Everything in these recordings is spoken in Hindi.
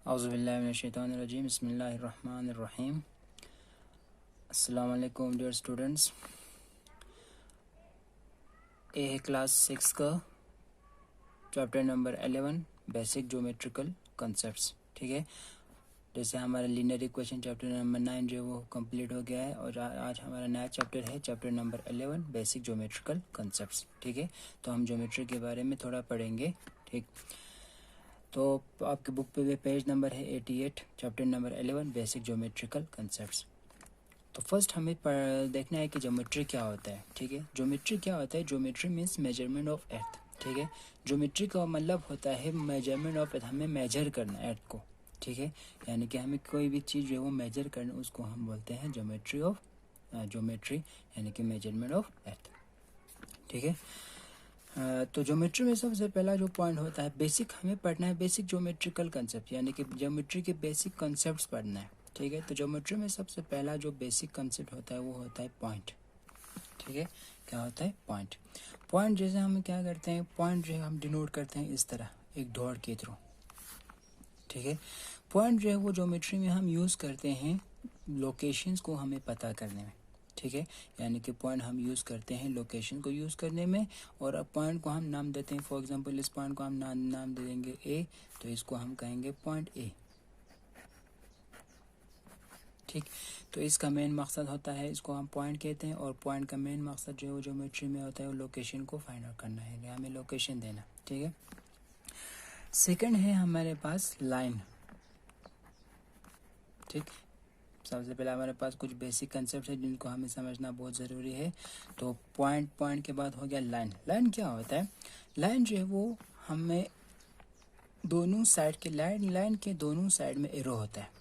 औज़ुबिल्लाहिमिनश्शैतानिर्रजीम बिस्मिल्लाहिर्रहमानिर्रहीम। अस्सलाम वालेकुम डियर स्टूडेंट्स। ये है क्लास 6 का chapter number 11 basic geometrical concepts. ठीक है, जैसे हमारा लीनियर इक्वेशन चैप्टर नंबर 9 जो वो कंप्लीट हो गया है और आज हमारा नया चैप्टर है chapter number 11 basic geometrical concepts. ठीक है, तो हम ज्योमेट्री के बारे में थोड़ा पढ़ेंगे। ठीक, तो आपके बुक पे पेज नंबर है 88 chapter number 11 basic geometrical concepts. तो फर्स्ट हमें देखना है कि ज्योमेट्री क्या होता है। ठीक है, ज्योमेट्री क्या होता है? Geometry means measurement of earth. ठीक है, ज्योमेट्री का मतलब होता है मेजरमेंट ऑफ अर्थ, हमें मेजर करना अर्थ को। ठीक है, यानी कि हमें कोई भी चीज़ जो है वो मेजर करना, उसको हम बोलते हैं ज्योमेट्री यानी कि मेजरमेंट ऑफ अर्थ। ठीक है, तो ज्योमेट्री में सबसे पहला जो पॉइंट होता है बेसिक, हमें पढ़ना है बेसिक ज्योमेट्रिकल कंसेप्ट, यानी कि ज्योमेट्री के बेसिक कंसेप्ट्स पढ़ना है। ठीक है, तो ज्योमेट्री में सबसे पहला जो बेसिक कंसेप्ट होता है वो होता है पॉइंट। ठीक है, क्या होता है? पॉइंट। पॉइंट जैसे हम क्या करते हैं, पॉइंट जो है हम डिनोट करते हैं इस तरह एक डॉट के थ्रू। ठीक है, पॉइंट जो है वो ज्योमेट्री में हम यूज़ करते हैं लोकेशंस को हमें पता करने में। ठीक है, यानी कि पॉइंट हम यूज़ करते हैं लोकेशन को यूज़ करने में, और अब पॉइंट को हम नाम देते हैं। फॉर एग्जांपल इस पॉइंट को हम नाम दे देंगे ए, तो इसको हम कहेंगे पॉइंट ए। ठीक, तो इसका मेन मकसद होता है, इसको हम पॉइंट कहते हैं, और पॉइंट का मेन मकसद जो है वो ज्योमेट्री में होता है वो लोकेशन को फाइंड आउट करना है, हमें लोकेशन देना। ठीक है, सेकंड है हमारे पास लाइन। ठीक, सबसे पहले हमारे पास कुछ बेसिक कंसेप्ट है जिनको हमें समझना बहुत ज़रूरी है। तो पॉइंट के बाद हो गया लाइन। लाइन क्या होता है? लाइन जो है वो हमें दोनों साइड के लाइन के दोनों साइड में एरो होता है।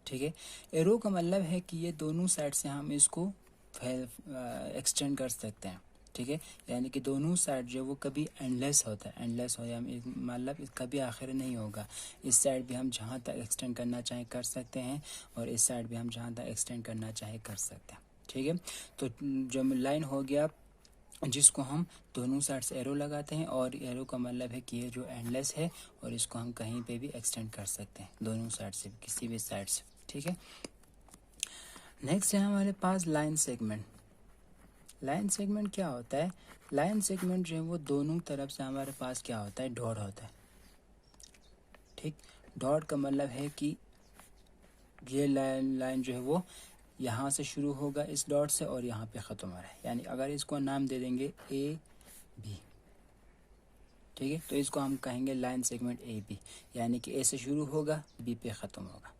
ठीक है, एरो का मतलब है कि ये दोनों साइड से हम इसको एक्सटेंड कर सकते हैं। ठीक है, यानी कि दोनों साइड जो वो कभी एंडलेस होता है, एंडलेस हो या मतलब कभी आखिर नहीं होगा। इस साइड भी हम जहाँ तक एक्सटेंड करना चाहे कर सकते हैं, और इस साइड भी हम जहाँ तक एक्सटेंड करना चाहे कर सकते हैं। ठीक है, तो जो लाइन हो गया जिसको हम दोनों साइड से एरो लगाते हैं, और एरो का मतलब है कि ये जो एंडलेस है और इसको हम कहीं पे भी एक्सटेंड कर सकते हैं दोनों साइड से, किसी भी साइड से। ठीक है, नेक्स्ट है हमारे पास लाइन सेगमेंट। लाइन सेगमेंट क्या होता है? लाइन सेगमेंट जो है वो दोनों तरफ से हमारे पास क्या होता है? डॉट होता है। ठीक, डॉट का मतलब है कि ये लाइन जो है वो यहाँ से शुरू होगा इस डॉट से और यहाँ पे ख़त्म हो रहा है, यानी अगर इसको नाम दे देंगे ए बी। ठीक है, तो इसको हम कहेंगे लाइन सेगमेंट ए बी, यानी कि ए से शुरू होगा बी पे ख़त्म होगा।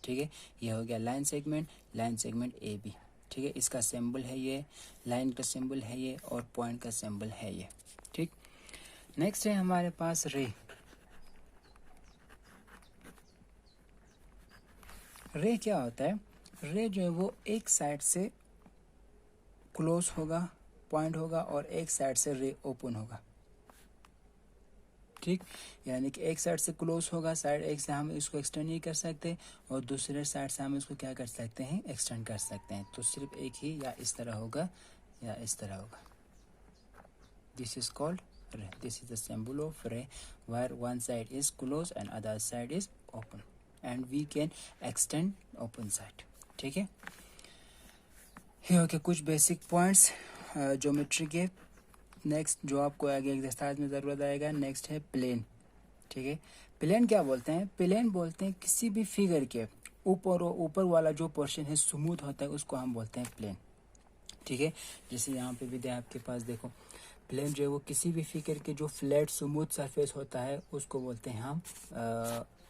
ठीक है, ये हो गया लाइन सेगमेंट ए बी। ठीक है, इसका सिंबल है ये, लाइन का सिंबल है ये, और पॉइंट का सिंबल है ये। ठीक, नेक्स्ट है हमारे पास रे। रे क्या होता है? रे जो है वो एक साइड से क्लोज होगा, पॉइंट होगा, और एक साइड से रे ओपन होगा। ठीक, यानी कि एक साइड से क्लोज होगा, साइड एक से हम इसको एक्सटेंड नहीं कर सकते, और दूसरे साइड से हम इसको क्या कर सकते हैं? एक्सटेंड कर सकते हैं। तो सिर्फ एक ही, या इस तरह होगा या इस तरह होगा। This is called ray. This is the symbol of ray, where one side is close and other side is open, and we can extend open side. ठीक है, ये हो गया कुछ बेसिक पॉइंट्स ज्योमेट्री के। नेक्स्ट जो आपको आगे एक्सरसाइज में ज़रूरत आएगा, नेक्स्ट है प्लेन। ठीक है, प्लेन क्या बोलते हैं? प्लेन बोलते हैं किसी भी फिगर के ऊपर वाला जो पोर्शन है स्मूथ होता है उसको हम बोलते हैं प्लेन। ठीक है, जैसे यहाँ पे भी आपके पास देखो, प्लेन जो है वो किसी भी फिगर के जो फ्लैट स्मूथ सरफेस होता है उसको बोलते हैं हम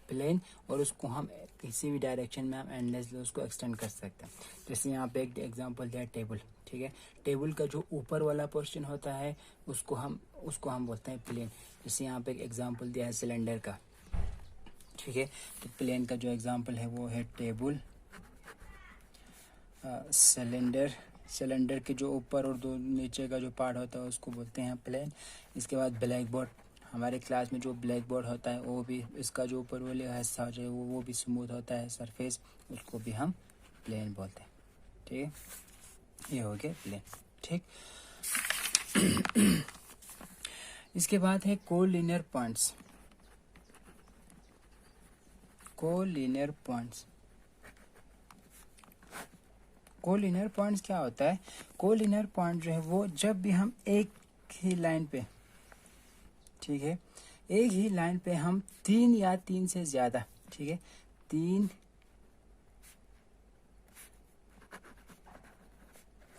प्लेन, और उसको हम किसी भी डायरेक्शन में हम एंडलेसली उसको एक्सटेंड कर सकते हैं। जैसे यहाँ पे एक एग्जांपल दिया टेबल। ठीक है, टेबल का जो ऊपर वाला पोर्शन होता है उसको हम बोलते हैं प्लेन। जैसे यहाँ पे एक एग्जांपल दिया है सिलेंडर का। ठीक है, तो प्लेन का जो एग्जांपल है वो है टेबल, सिलेंडर के जो ऊपर और दो नीचे का जो पार्ट होता है उसको बोलते हैं प्लेन। इसके बाद ब्लैक बोर्ड, हमारे क्लास में जो ब्लैक बोर्ड होता है वो भी, इसका जो ऊपर वाला हिस्सा जो है वो भी स्मूथ होता है सरफेस, उसको भी हम प्लेन बोलते हैं। ठीक है, ये हो गया प्लेन। ठीक, इसके बाद है collinear points. Collinear points. Collinear points क्या होता है? कोलिनियर पॉइंट जो है वो जब भी हम एक ही लाइन पे, ठीक है, एक ही लाइन पे हम 3 या 3 से ज्यादा, ठीक है, 3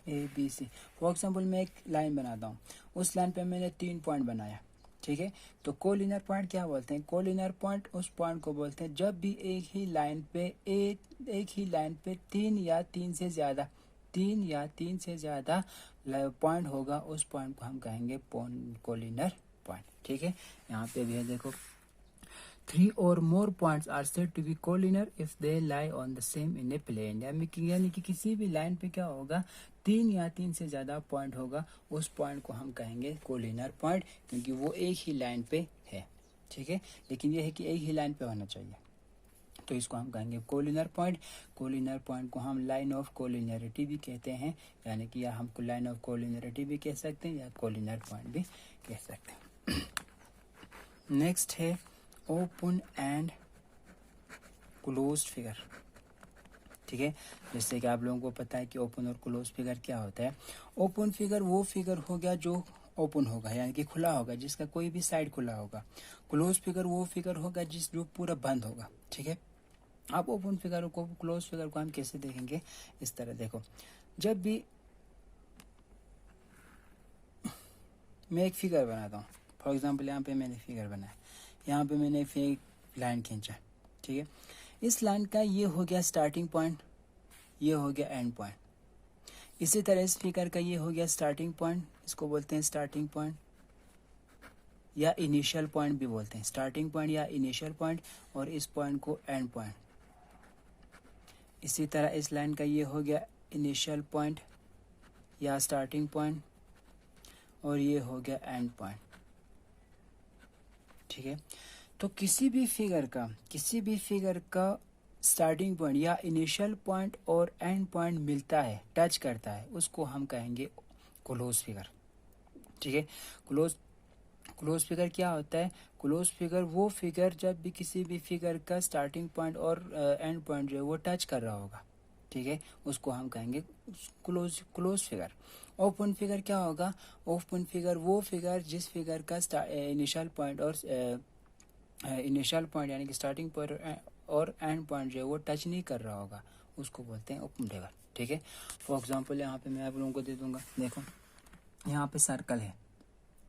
ABC, फॉर एग्जाम्पल मैं एक लाइन बनाता हूँ, उस लाइन पे मैंने 3 पॉइंट बनाया, ठीक है, तो कोलिनियर पॉइंट क्या बोलते हैं? कोलिनियर पॉइंट उस पॉइंट को बोलते हैं जब भी एक ही लाइन पे 3 या 3 से ज्यादा, 3 या 3 से ज्यादा पॉइंट होगा, उस पॉइंट को हम कहेंगे कोलिनियर पॉइंट, ठीक है। यहाँ पे भी है देखो, 3 or more points are said to be collinear if they lie on the same in a plane। यानी कि किसी भी लाइन पे क्या होगा, 3 या 3 से ज्यादा पॉइंट होगा, उस पॉइंट को हम कहेंगे कोलिनियर पॉइंट, क्योंकि वो एक ही लाइन पे है, ठीक है। लेकिन ये है कि एक ही लाइन पे होना चाहिए, तो इसको हम कहेंगे कोलिनियर पॉइंट। कोलिनियर पॉइंट को हम लाइन ऑफ कोलिनियरिटी भी कहते हैं, यानी कि या हमको लाइन ऑफ कोलिनियरिटी भी कह सकते हैं या कोलिनियर पॉइंट भी कह सकते हैं। नेक्स्ट है ओपन एंड क्लोज्ड फिगर, ठीक है। जैसे कि आप लोगों को पता है कि ओपन और क्लोज फिगर क्या होता है। ओपन फिगर वो फिगर हो गया जो ओपन होगा, यानी कि खुला होगा, जिसका कोई भी साइड खुला होगा। क्लोज फिगर वो फिगर होगा जो पूरा बंद होगा, ठीक है। अब ओपन फिगर को, क्लोज फिगर को हम कैसे देखेंगे? इस तरह देखो, जब भी मैं एक फिगर बनाता हूँ, फॉर एग्जाम्पल यहाँ पे मैंने फिगर बनाया, यहाँ पे मैंने एक लाइन खींचा, ठीक है। इस लाइन का ये हो गया स्टार्टिंग पॉइंट, ये हो गया एंड पॉइंट। इसी तरह इस फिगर का ये हो गया स्टार्टिंग पॉइंट, इसको बोलते हैं स्टार्टिंग पॉइंट या इनिशियल पॉइंट भी बोलते हैं, स्टार्टिंग पॉइंट या इनिशियल पॉइंट, और इस पॉइंट को एंड पॉइंट। इसी तरह इस लाइन का ये हो गया इनिशियल पॉइंट या स्टार्टिंग पॉइंट, और ये हो गया एंड पॉइंट, ठीक है। तो किसी भी फिगर का स्टार्टिंग पॉइंट या इनिशियल पॉइंट और एंड पॉइंट मिलता है, टच करता है, उसको हम कहेंगे क्लोज फिगर, ठीक है। क्लोज फिगर क्या होता है? क्लोज फिगर वो फिगर जब भी किसी भी फिगर का स्टार्टिंग पॉइंट और एंड पॉइंट जो है वो टच कर रहा होगा, ठीक है, उसको हम कहेंगे क्लोज फिगर। ओपन फिगर क्या होगा? ओपन फिगर वो फिगर जिस फिगर का इनिशियल पॉइंट और यानी कि स्टार्टिंग पॉइंट और एंड पॉइंट जो है वो टच नहीं कर रहा होगा, उसको बोलते हैं ओपन फिगर, ठीक है। फॉर एग्जांपल यहाँ पे मैं आप लोगों को दे दूंगा, देखो यहाँ पे सर्कल है,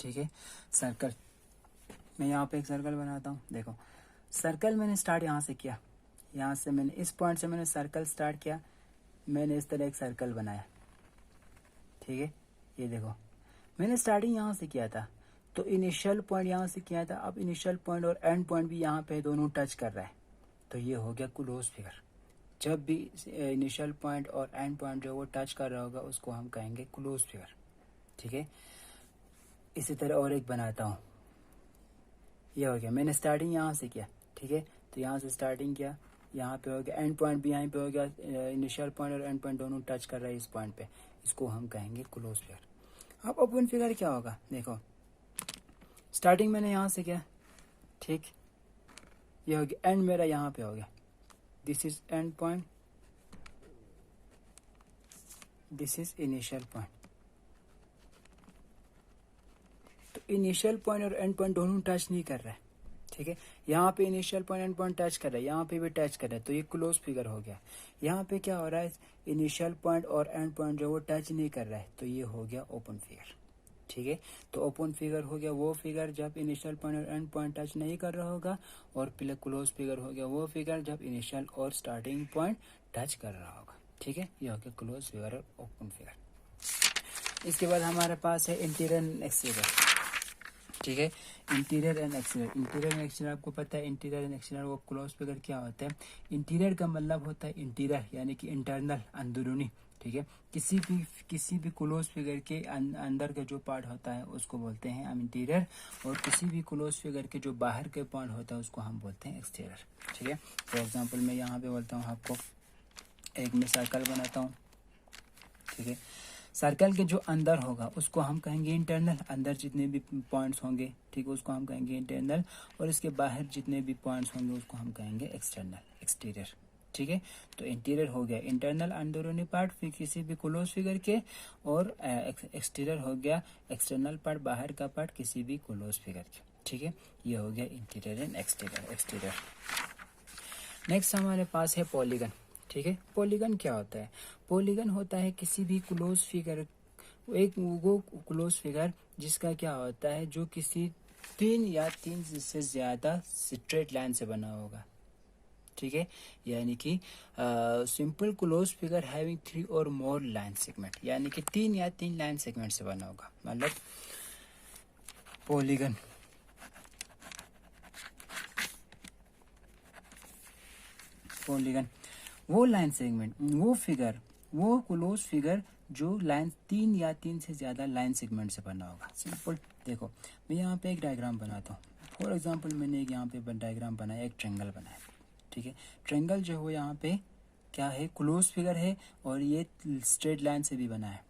ठीक है, सर्कल, मैं यहाँ पे एक सर्कल बनाता हूँ। देखो सर्कल मैंने स्टार्ट यहाँ से किया, यहाँ से मैंने इस पॉइंट से मैंने सर्कल स्टार्ट किया, मैंने इस तरह एक सर्कल बनाया, ठीक है। ये देखो मैंने स्टार्टिंग यहाँ से किया था, तो इनिशियल पॉइंट यहाँ से किया था, अब इनिशियल पॉइंट और एंड पॉइंट भी यहाँ पे दोनों टच कर रहा है, तो ये हो गया क्लोज फिगर। जब भी इनिशियल पॉइंट और एंड पॉइंट जो वो टच कर रहा होगा, उसको हम कहेंगे क्लोज फिगर, ठीक है। इसी तरह और एक बनाता हूँ, ये हो गया, मैंने स्टार्टिंग यहाँ से किया, ठीक है, तो यहाँ से स्टार्टिंग किया, यहाँ पे हो गया, एंड पॉइंट भी यहाँ पे हो गया, इनिशियल पॉइंट और एंड पॉइंट दोनों टच कर रहा है इस पॉइंट पे, इसको हम कहेंगे क्लोज फिगर। अब ओपन फिगर क्या होगा? देखो स्टार्टिंग मैंने यहाँ से किया, ठीक, ये हो गया, एंड मेरा यहाँ पे हो गया, this is and point, this is initial point. तो इनिशियल पॉइंट और एंड पॉइंट दोनों टच नहीं कर रहा है, ठीक है। यहाँ पे initial point and point touch कर रहा है, यहाँ पे भी टच कर रहा है, तो ये क्लोज फिगर हो गया। यहाँ पे क्या हो रहा है? इनिशियल पॉइंट और एंड पॉइंट जो वो टच नहीं कर रहा है, तो ये हो गया ओपन फिगर, ठीक है। तो ओपन फिगर हो गया वो फिगर जब इनिशियल पॉइंट और एंड पॉइंट टच नहीं कर रहा होगा, और क्लोज फिगर हो गया वो फिगर जब इनिशियल और स्टार्टिंग पॉइंट टच कर रहा होगा, ठीक है। ये हो गया क्लोज फिगर और ओपन फिगर। इसके बाद हमारे पास है इंटीरियर एंड एक्सटीरियर, ठीक है। Interior and exterior, interior and exterior आपको पता है, इंटीरियर एंड एक्सटीरियर वो क्लोज फिगर क्या होता है? इंटीरियर का मतलब होता है इंटीरियर, यानी कि इंटरनल, अंदरूनी, ठीक है। किसी भी क्लोज फिगर के अंदर का जो पार्ट होता है उसको बोलते हैं हम इंटीरियर, और किसी भी क्लोज फिगर के जो बाहर के पार्ट होता है उसको हम बोलते हैं एक्सटीरियर, ठीक है। फॉर एग्जांपल मैं यहाँ पे बोलता हूँ आपको, एक मैं सर्कल बनाता हूँ, ठीक है, सर्कल के जो अंदर होगा उसको हम कहेंगे इंटरनल, अंदर जितने भी पॉइंट्स होंगे, ठीक है, उसको हम कहेंगे इंटरनल, और इसके बाहर जितने भी पॉइंट्स होंगे उसको हम कहेंगे एक्सटर्नल, एक्सटीरियर, ठीक है। तो इंटीरियर हो गया इंटरनल अंदरूनी पार्ट फिर किसी भी क्लोज फिगर के, और एक्सटीरियर हो गया एक्सटर्नल पार्ट, बाहर का पार्ट किसी भी क्लोज फिगर के, ठीक है। ये हो गया इंटीरियर एंड एक्सटीरियर। नेक्स्ट हमारे पास है पॉलीगन, ठीक है। पॉलीगन क्या होता है? पॉलीगन होता है किसी भी क्लोज फिगर, एक वो क्लोज फिगर जिसका क्या होता है, जो किसी 3 या 3 से ज्यादा स्ट्रेट लाइन से बना होगा, ठीक है। यानी कि सिंपल क्लोज फिगर हैविंग 3 और मोर लाइन सेगमेंट, यानी कि 3 या 3 लाइन सेगमेंट से बना होगा, मतलब पॉलीगन। पॉलीगन वो लाइन सेगमेंट, वो फिगर, वो क्लोज फिगर जो लाइन 3 या 3 से ज्यादा लाइन सेगमेंट से बना होगा। सिंपल देखो, मैं यहाँ पे एक डायग्राम बनाता हूँ। फॉर एग्जांपल मैंने एक यहाँ पे डायग्राम बनाया, एक ट्रायंगल बनाया, ठीक है। ट्रायंगल जो है यहाँ पे क्या है, क्लोज फिगर है, और ये स्ट्रेट लाइन से भी बना है,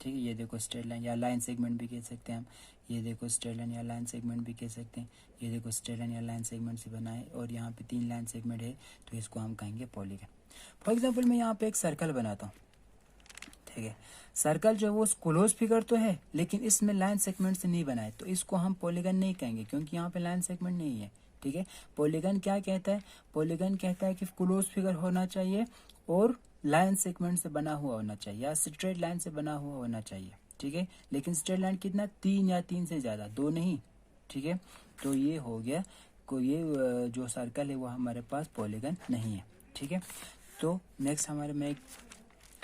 ठीक है। ये देखो स्ट्रेट लाइन या लाइन सेगमेंट भी कह सकते हैं हम, ये देखो स्ट्रेट लाइन या लाइन सेगमेंट भी कह सकते हैं, ये देखो स्ट्रेट लाइन या लाइन सेगमेंट से बना है, और यहाँ पे 3 लाइन सेगमेंट है, तो इसको हम कहेंगे पॉलीगन। फॉर एग्जाम्पल मैं यहाँ पे एक सर्कल बनाता हूँ, ठीक है। सर्कल जो है वो क्लोज फिगर तो है, लेकिन इसमें लाइन सेगमेंट से नहीं बना है, तो इसको हम पॉलीगन नहीं कहेंगे, क्योंकि यहाँ पे लाइन सेगमेंट नहीं है, ठीक है। पॉलीगन क्या कहता है? पॉलीगन कहता है कि क्लोज फिगर होना चाहिए और लाइन सेगमेंट से बना हुआ होना चाहिए, या स्ट्रेट लाइन से बना हुआ होना चाहिए, ठीक है। लेकिन स्ट्रेट लाइन कितना? 3 या 3 से ज्यादा, 2 नहीं, ठीक है। तो ये हो गया, को ये जो सर्कल है वो हमारे पास पॉलीगन नहीं है, ठीक है। तो नेक्स्ट हमारे में एक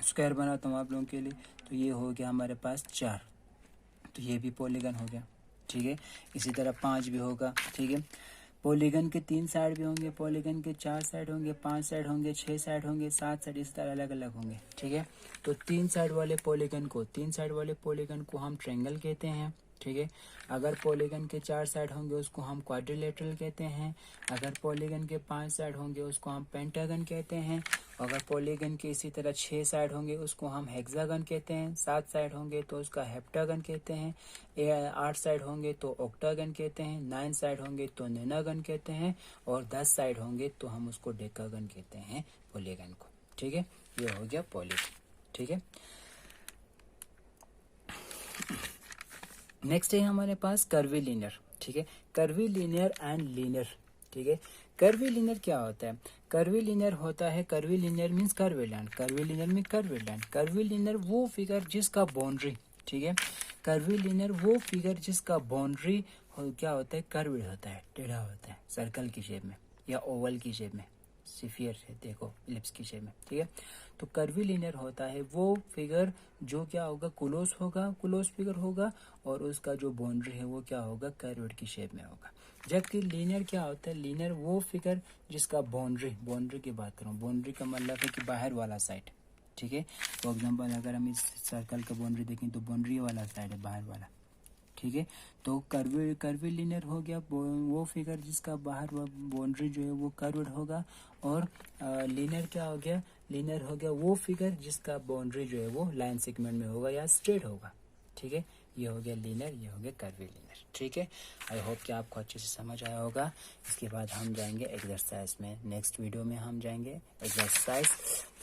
स्क्वायर बनाता हूँ आप लोगों के लिए, तो ये हो गया हमारे पास 4, तो ये भी पॉलीगन हो गया, ठीक है। इसी तरह 5 भी होगा, ठीक है। पॉलीगन के 3 साइड भी होंगे, पॉलीगन के 4 साइड होंगे, 5 साइड होंगे, 6 साइड होंगे, 7 साइड, इस तरह अलग अलग होंगे, ठीक है। तो 3 साइड वाले पॉलीगन को हम ट्रायंगल कहते हैं, ठीक है। अगर पॉलीगन के 4 साइड होंगे उसको हम क्वाड्रिलेटरल कहते हैं, अगर पॉलीगन के 5 साइड होंगे उसको हम पेंटागन कहते हैं, अगर पॉलीगन के इसी तरह 6 साइड होंगे उसको हम हेक्सागन कहते हैं, 7 साइड होंगे तो उसका हेप्टागन कहते हैं, 8 साइड होंगे तो ऑक्टागन कहते हैं, 9 साइड होंगे तो नोनागन कहते हैं, और 10 साइड होंगे तो हम उसको डेकागन कहते हैं पॉलीगन को, ठीक है। ये हो गया पॉलीगन, ठीक है। नेक्स्ट है हमारे पास कर्वीलिनियर, ठीक है। कर्वीलिनियर एंड लीनियर, ठीक है। कर्वीलिनियर क्या होता है? कर्वीलिनियर होता है, curvilinear means curved line, curvilinear means curved line. Curvilinear वो फिगर जिसका बाउंड्री, ठीक है, कर्वीलिनियर वो फिगर जिसका बाउंड्री क्या होता है, कर्व्ड होता है, टेढ़ा होता है, सर्कल की शेप में या ओवल की शेप में, स्फीयर है, देखो इलिप्स की शेप में, ठीक है। तो कर्वीलिनियर होता है वो फिगर जो क्या होगा, क्लोज फिगर होगा, और उसका जो बाउंड्री है वो क्या होगा, कर्व्ड की शेप में होगा। जबकि लीनियर क्या होता है? लीनियर वो फिगर जिसका बाउंड्री की बात करूँ, बाउंड्री का मतलब है कि बाहर वाला साइड, ठीक है। फॉर एग्जाम्पल अगर हम इस सर्कल का बाउंड्री देखें तो बाउंड्री वाला साइड है, बाहर वाला, ठीक है। तो कर्वीलिनियर हो गया वो फिगर जिसका बाहर बाउंड्री जो है वो कर्व्ड होगा, और लीनियर क्या हो गया? लीनियर हो गया वो फिगर जिसका बाउंड्री जो है वो लाइन सेगमेंट में होगा या स्ट्रेट होगा, ठीक है। ये हो गया लीनियर, ये हो गया कर्वीलिनियर, ठीक है। आई होप कि आपको अच्छे से समझ आया होगा। इसके बाद हम जाएंगे एक्सरसाइज में, नेक्स्ट वीडियो में हम जाएंगे एक्सरसाइज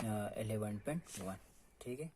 11.1, ठीक है।